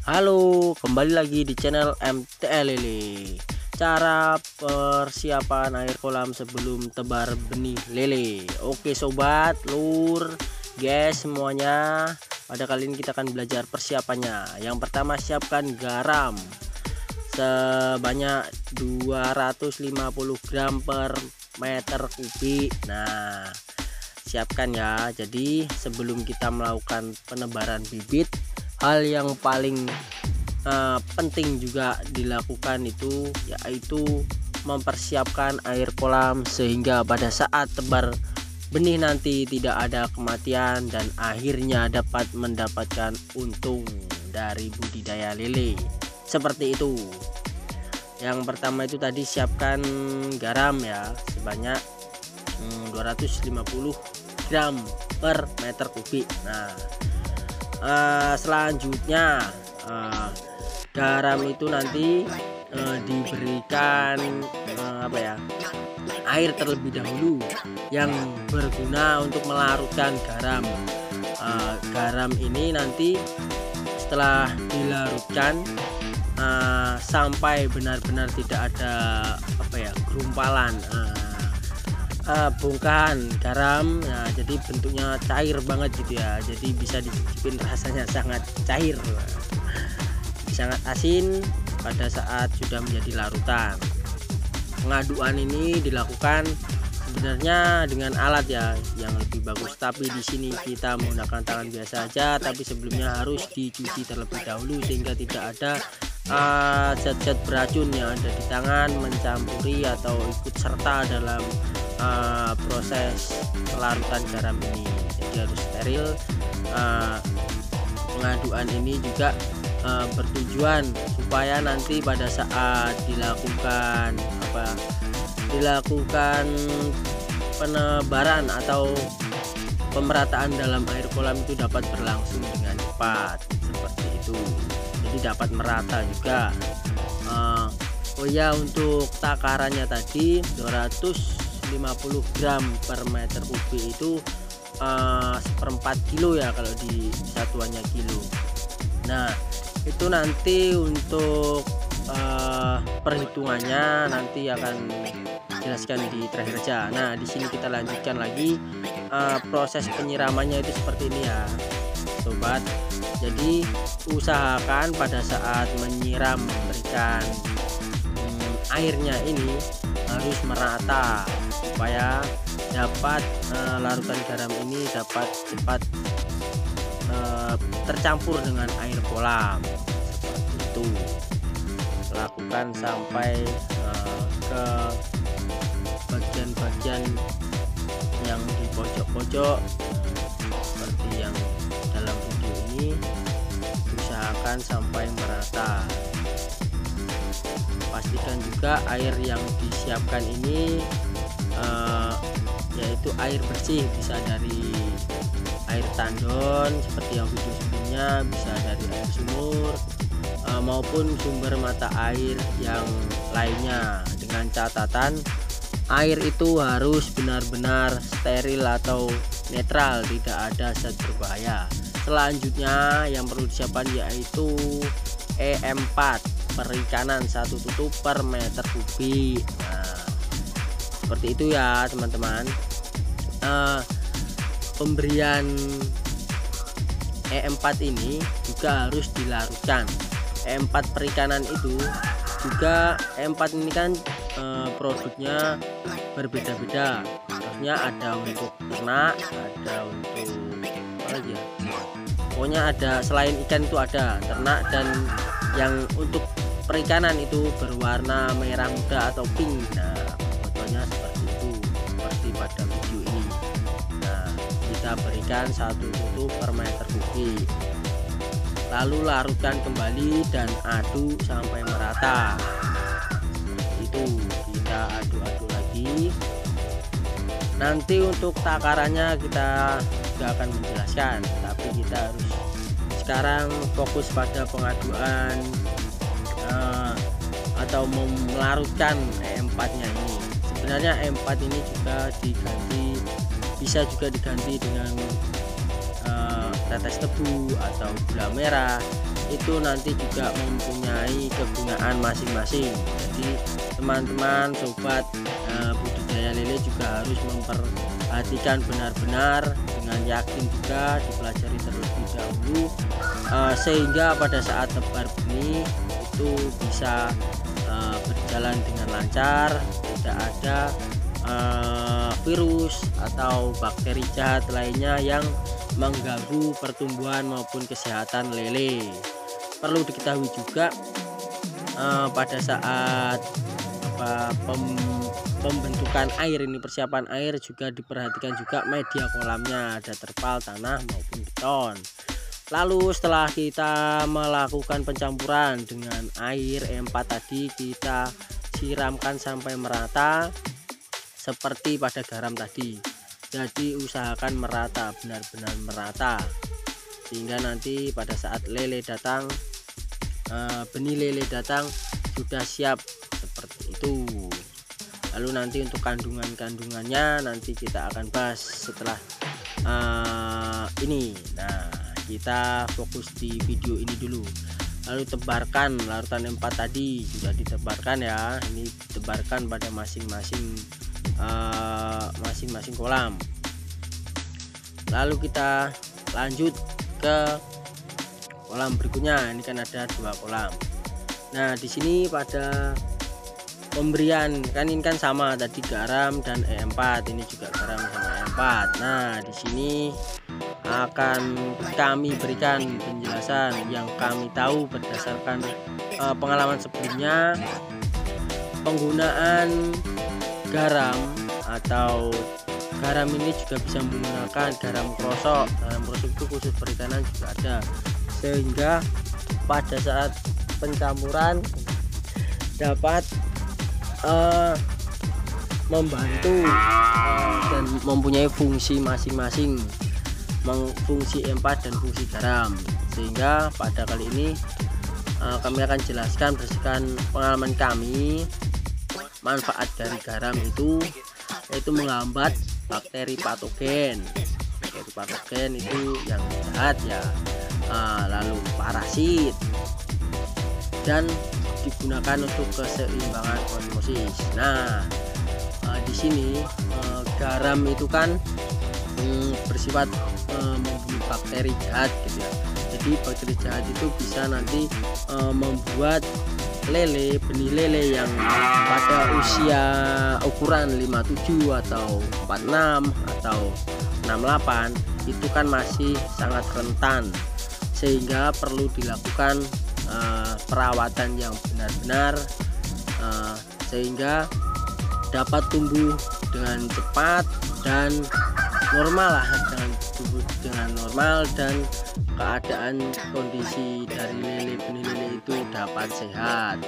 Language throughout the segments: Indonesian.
Halo, kembali lagi di channel MTL Lele. Cara persiapan air kolam sebelum tebar benih lele. Oke sobat, lur, guys semuanya. Pada kali ini kita akan belajar persiapannya. Yang pertama, siapkan garam sebanyak 250 gram per meter kubik. Nah, siapkan ya. Jadi sebelum kita melakukan penebaran bibit, hal yang paling penting juga dilakukan itu yaitu mempersiapkan air kolam sehingga pada saat tebar benih nanti tidak ada kematian dan akhirnya dapat mendapatkan untung dari budidaya lele. Seperti itu. Yang pertama itu tadi siapkan garam ya sebanyak 250 gram per meter kubik. Nah, selanjutnya garam itu nanti diberikan air terlebih dahulu yang berguna untuk melarutkan garam. Garam ini nanti setelah dilarutkan sampai benar-benar tidak ada gumpalan, bongkahan garam. Nah, jadi bentuknya cair banget gitu ya, jadi bisa dicicipin, rasanya sangat cair, sangat asin pada saat sudah menjadi larutan. Pengaduan ini dilakukan sebenarnya dengan alat ya yang lebih bagus, tapi di sini kita menggunakan tangan biasa aja, tapi sebelumnya harus dicuci terlebih dahulu sehingga tidak ada zat-zat beracun yang ada di tangan mencampuri atau ikut serta dalam proses pelarutan garam ini. Jadi harus steril. Pengaduan ini juga bertujuan supaya nanti pada saat dilakukan penebaran atau pemerataan dalam air kolam itu dapat berlangsung dengan cepat, seperti itu. Jadi dapat merata juga. Oh ya, untuk takarannya tadi 250 gram per meter kubik itu seperempat kilo ya kalau di satuannya kilo. Nah, itu nanti untuk perhitungannya nanti akan jelaskan di terakhir aja. Nah, di sini kita lanjutkan lagi proses penyiramannya itu seperti ini ya sobat. Jadi usahakan pada saat menyiram, memberikan airnya ini harus merata supaya dapat larutan garam ini dapat cepat tercampur dengan air kolam. Seperti itu. Lakukan sampai ke bagian-bagian yang di pojok-pojok seperti yang dalam video ini. Usahakan sampai merata. Pastikan juga air yang disiapkan ini yaitu air bersih, bisa dari air tandon seperti yang video sebelumnya, bisa dari air sumur maupun sumber mata air yang lainnya, dengan catatan air itu harus benar-benar steril atau netral, tidak ada zat berbahaya. Selanjutnya yang perlu disiapkan yaitu E4 perikanan 1 tutup per meter kubik. Nah, seperti itu ya teman-teman. Pemberian E4 ini juga harus dilarutkan. E4 perikanan itu juga, E4 ini kan produknya berbeda-beda. Maksudnya ada untuk ternak, ada untuk apa lagi ya, pokoknya ada, selain ikan itu ada ternak, dan yang untuk perikanan itu berwarna merah muda atau pink. Nah, fotonya seperti itu, seperti pada video ini. Nah, kita berikan 1 tutup per meter kubik, lalu larutkan kembali dan aduk sampai merata. Seperti itu, kita aduk-aduk lagi. Nanti untuk takarannya kita juga akan menjelaskan, tapi kita harus sekarang fokus pada pengaduan atau melarutkan E4 nya ini. Sebenarnya E4 ini juga bisa juga diganti dengan tetes tebu atau gula merah. itu nanti juga mempunyai kegunaan masing-masing. Jadi teman-teman sobat budidaya lele juga harus memperhatikan benar-benar dengan yakin, juga dipelajari terlebih dahulu sehingga pada saat tebar benih itu bisa berjalan dengan lancar, tidak ada virus atau bakteri jahat lainnya yang mengganggu pertumbuhan maupun kesehatan lele. Perlu diketahui juga pada saat pembentukan air ini, persiapan air juga diperhatikan juga media kolamnya, ada terpal, tanah maupun beton. Lalu setelah kita melakukan pencampuran dengan air E4 tadi, kita siramkan sampai merata seperti pada garam tadi. Jadi usahakan merata, benar-benar merata, sehingga nanti pada saat lele datang, benih lele datang sudah siap seperti itu. Lalu nanti untuk kandungannya nanti kita akan bahas setelah ini. Nah, kita fokus di video ini dulu. Lalu tebarkan larutan E4 tadi, sudah ditebarkan ya, ini ditebarkan pada masing-masing kolam. Lalu kita lanjut ke kolam berikutnya. Ini kan ada 2 kolam. Nah, di sini pada pemberian kan ini kan sama tadi garam dan E4, ini juga garam sama E4. Nah, di sini akan kami berikan penjelasan yang kami tahu berdasarkan pengalaman sebelumnya. Penggunaan garam atau garam ini juga bisa menggunakan garam krosok. Garam krosok itu khusus perikanan juga ada, sehingga pada saat pencampuran dapat membantu dan mempunyai fungsi masing-masing, fungsi E4 dan fungsi garam. Sehingga pada kali ini kami akan jelaskan berdasarkan pengalaman kami manfaat dari garam itu, yaitu menghambat bakteri patogen. Bakteri patogen itu yang jahat ya, lalu parasit, dan digunakan untuk keseimbangan osmosis. Nah, di sini garam itu kan bersifat membunuh bakteri jahat gitu ya. Jadi bakteri jahat itu bisa nanti membuat lele, benih lele yang pada usia ukuran 57 atau 46 atau 68 itu kan masih sangat rentan, sehingga perlu dilakukan perawatan yang benar-benar sehingga dapat tumbuh dengan cepat dan normal lah, dengan tumbuh dengan normal dan keadaan kondisi dari lele, benih lele itu dapat sehat.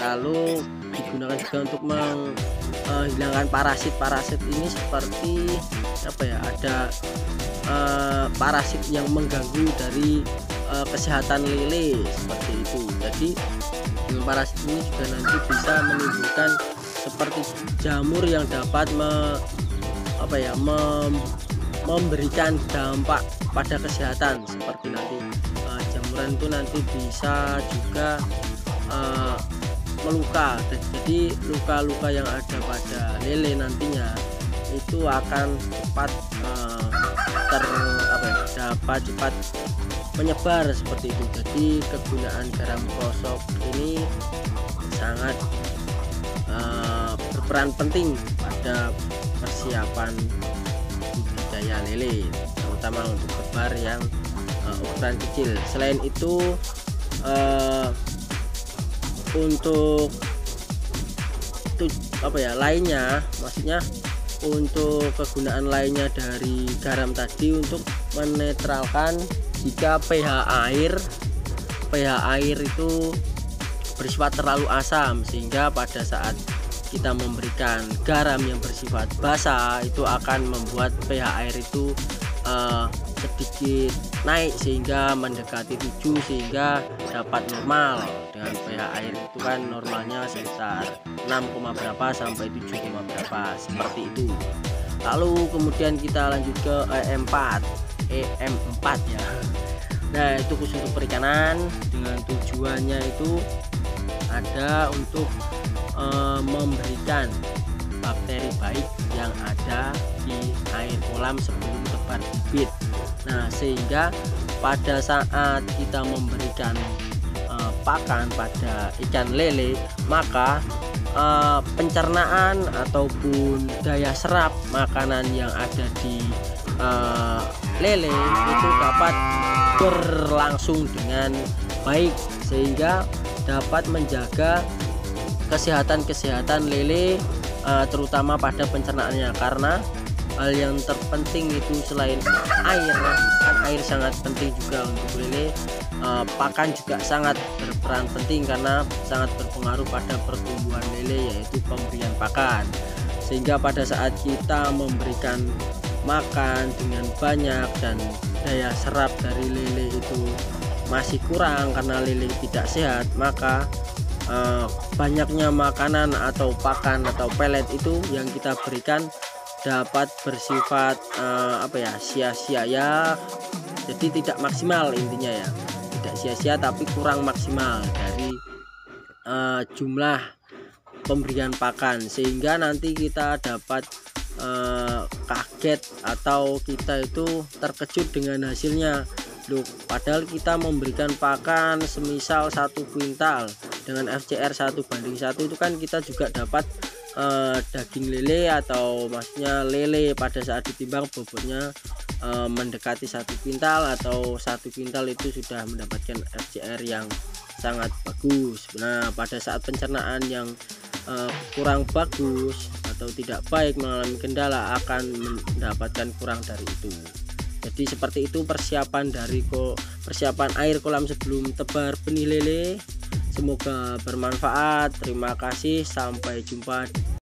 Lalu digunakan juga untuk menghilangkan parasit ini, seperti apa ya, ada parasit yang mengganggu dari kesehatan lele seperti itu. Jadi parasit ini juga nanti bisa menimbulkan seperti jamur yang dapat memberikan dampak pada kesehatan, seperti nanti jamuran itu nanti bisa juga meluka. Jadi luka-luka yang ada pada lele nantinya itu akan cepat dapat cepat menyebar seperti itu. Jadi kegunaan garam krosok ini sangat berperan penting pada persiapan budidaya lele, terutama untuk tebar yang ukuran kecil. Selain itu untuk lainnya, maksudnya untuk kegunaan lainnya dari garam tadi untuk menetralkan jika pH air itu bersifat terlalu asam, sehingga pada saat kita memberikan garam yang bersifat basa itu akan membuat pH air itu sedikit naik sehingga mendekati 7, sehingga dapat normal. Dengan pH air itu kan normalnya sekitar 6, berapa sampai 7, berapa seperti itu. Lalu kemudian kita lanjut ke EM4 ya. Nah, itu khusus untuk perikanan, dengan tujuannya itu ada untuk memberikan bakteri baik yang ada di air kolam sebelum tebar bibit. Nah, sehingga pada saat kita memberikan pakan pada ikan lele, maka pencernaan ataupun daya serap makanan yang ada di lele itu dapat berlangsung dengan baik, sehingga dapat menjaga kesehatan lele, terutama pada pencernaannya. Karena hal yang terpenting itu selain air, kan air sangat penting juga untuk lele, pakan juga sangat berperan penting karena sangat berpengaruh pada pertumbuhan lele, yaitu pemberian pakan. Sehingga pada saat kita memberikan makan dengan banyak dan daya serap dari lele itu masih kurang karena lele tidak sehat, maka banyaknya makanan atau pakan atau pelet itu yang kita berikan dapat bersifat sia-sia ya, jadi tidak maksimal, intinya ya tidak sia-sia tapi kurang maksimal dari jumlah pemberian pakan, sehingga nanti kita dapat kaget atau kita itu terkejut dengan hasilnya. Loh, padahal kita memberikan pakan semisal 1 kuintal dengan FCR 1:1 itu kan kita juga dapat daging lele, atau maksudnya lele pada saat ditimbang bobotnya mendekati 1 kuintal, atau 1 kuintal itu sudah mendapatkan FCR yang sangat bagus. Nah, pada saat pencernaan yang kurang bagus atau tidak baik, mengalami kendala, akan mendapatkan kurang dari itu. Jadi seperti itu persiapan air kolam sebelum tebar benih lele. Semoga bermanfaat. Terima kasih, sampai jumpa